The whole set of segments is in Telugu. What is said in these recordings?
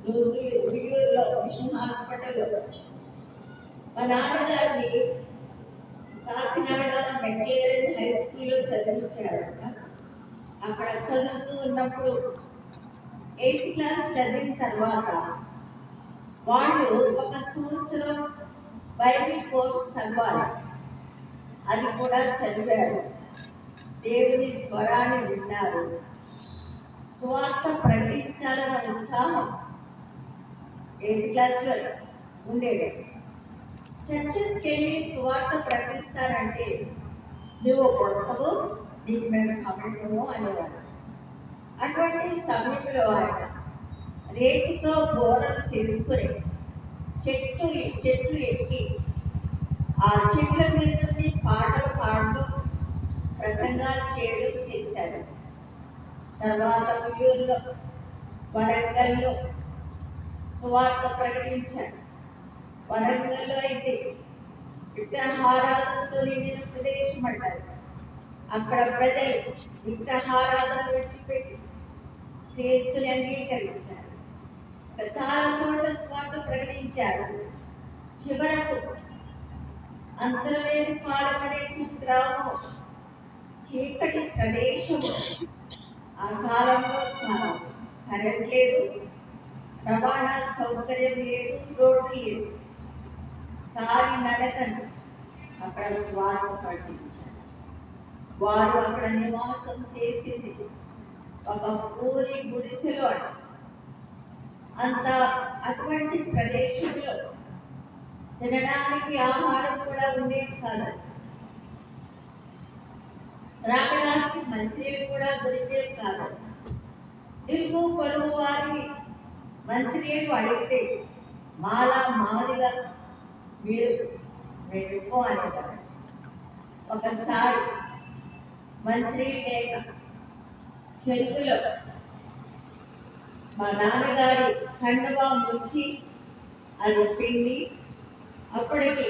రోజు ఉయ్యూరులో మిషన్ హాస్పిటల్లో మా నాన్నగారిని కాకినాడ మెట్లేరన్ హై స్కూల్లో చదివించారట. అక్కడ చదువుతూ ఉన్నప్పుడు 8th క్లాస్ చదివిన తర్వాత వాళ్ళు ఒక సంవత్సరం బైబిల్ కోర్స్ చదవాలి. అది కూడా చదివారు. దేవుని స్వరాన్ని విన్నారు. స్వార్థ ప్రకటించాలన్న ఉత్సాహం 8th క్లాస్లో ఉండేది. చర్చెస్కి వెళ్ళి స్వార్థ ప్రకటిస్తారంటే నువ్వు కొడతావు, నీకు మేము సమీపము అనేవారు. అటువంటి సమయంలో ఆయన రేకుతో బోరలు చేసుకుని చెట్లు ఎక్కి ఆ చెట్ల మీద నుండి పాటలు పాడుతూ ప్రసంగాలు చేయడం చేశారు. తర్వాత ఉయ్యూరులో, వరంగల్లో సువార్త ప్రకటించారు. వరంగల్లో అయితే విగ్రహారాధనతో నిండిన ప్రదేశం అంటారు. అక్కడ ప్రజలు విగ్రహారాధన విడిచిపెట్టి క్రీస్తుని అంగీకరించారు. చాలా చోట్ల స్వార్థ ప్రకటించారు. చివరకు అంతర్వేది పాలమనే గ్రామం చీకటి ప్రదేశం. ఆ కాలంలో కరెంట్ లేదు, రవాణా సౌకర్యం లేదు, రోడ్డు లేదు. కాలి నడకను అక్కడ స్వార్థ ప్రకటించారు. వారు అక్కడ నివాసం చేసింది ఒక ఊరి గుడిసెలో. అంత అటువంటి ప్రదేశంలో తినడానికి ఆహారం కూడా ఉండేది కాదు. త్రాగడానికి మంచినీళ్ళు కూడా దొరికేవి కాదు. ఇరుగు పొరుగు వారికి మంచినీళ్ళు అడిగితే మాదిగా మీరు వెళ్ళిపో అనేవారు. ఒకసారి మంచినీళ్ళు లేక చెరుకులో మా నాన్నగారి కండువా ముంచి అది పిండి, అప్పటికి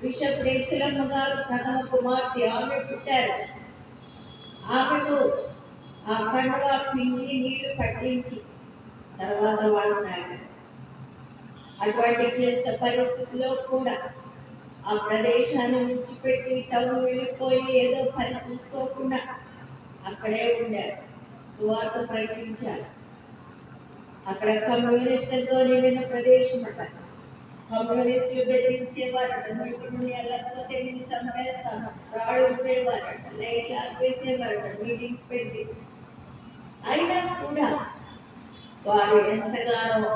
బిషప్ రేచలమ్మ గారు ప్రథమ కుమార్తె ఆమె పుట్టారు. ఆమెకు ఆ కండువా పిండి నీళ్లు పట్టించి తర్వాత వాళ్ళు తాగారు. అటువంటి క్లిష్ట పరిస్థితుల్లో కూడా ఆ ప్రదేశాన్ని విడిచిపెట్టి టౌన్ వెళ్ళిపోయి ఏదో పని చూసుకోకుండా అక్కడే ఉండారు. సువార్త ప్రకటించారు. అక్కడ కమ్యూనిస్టులతో నిండిన ప్రదేశం అట. కమ్యూనిస్టులు బెదిరించేవారట, మీకు నుండి వెళ్ళకపోతే నేను చంపేస్తాను, రాడు ఉండేవారట, లైట్లు ఆపేసేవారట మీటింగ్స్ పెట్టి. అయినా కూడా వారు ఎంతగానో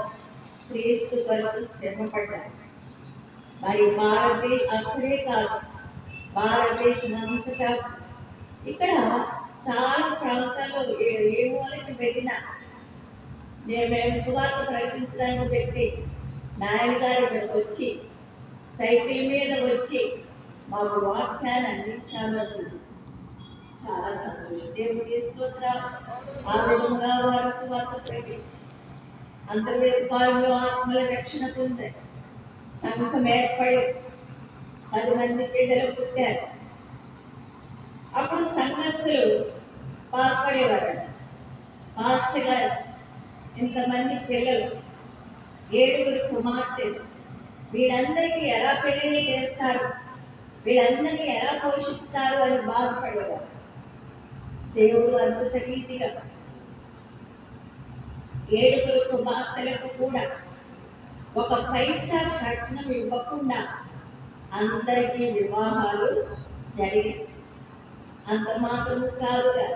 క్రీస్తు కొరకు శ్రమపడ్డారు. మరి అక్కడే కాదు, భారతదేశం అంతటా ఇక్కడ చాలా ప్రాంతాల్లో ఏ మూలకి వెళ్ళినా మేము సువార్త ప్రకటించడానికి పెట్టి నాయన గారు ఇక్కడికి వచ్చి సైకిల్ మీద వచ్చి మాకు వాక్యాన్ని అందించాలో చాలా సంతోషం. దేవుడు స్తోత్రాలు. ఆ విధంగా వారు సువార్త ప్రకటించి అంతర్వేది పాలనలో ఆత్మల రక్షణ పొందారు. సంఘం ఏర్పడి 10 మంది బిడ్డలు పుట్టారు. అప్పుడు సంఘస్థులు బాధపడేవారు. పాస్టర్ గారు ఇంతమంది పిల్లలు, 7 కుమార్తెలు, వీళ్ళందరికీ ఎలా పెళ్లి చేస్తారు, వీళ్ళందరినీ ఎలా పోషిస్తారు అని బాధపడేవారు. దేవుడు అద్భుత రీతిగా 7 కుమార్తెలకు కూడా ఒక పైసా కట్నం ఇవ్వకుండా అందరికీ వివాహాలు జరిగాయి. అంత మాత్రం కాదుగా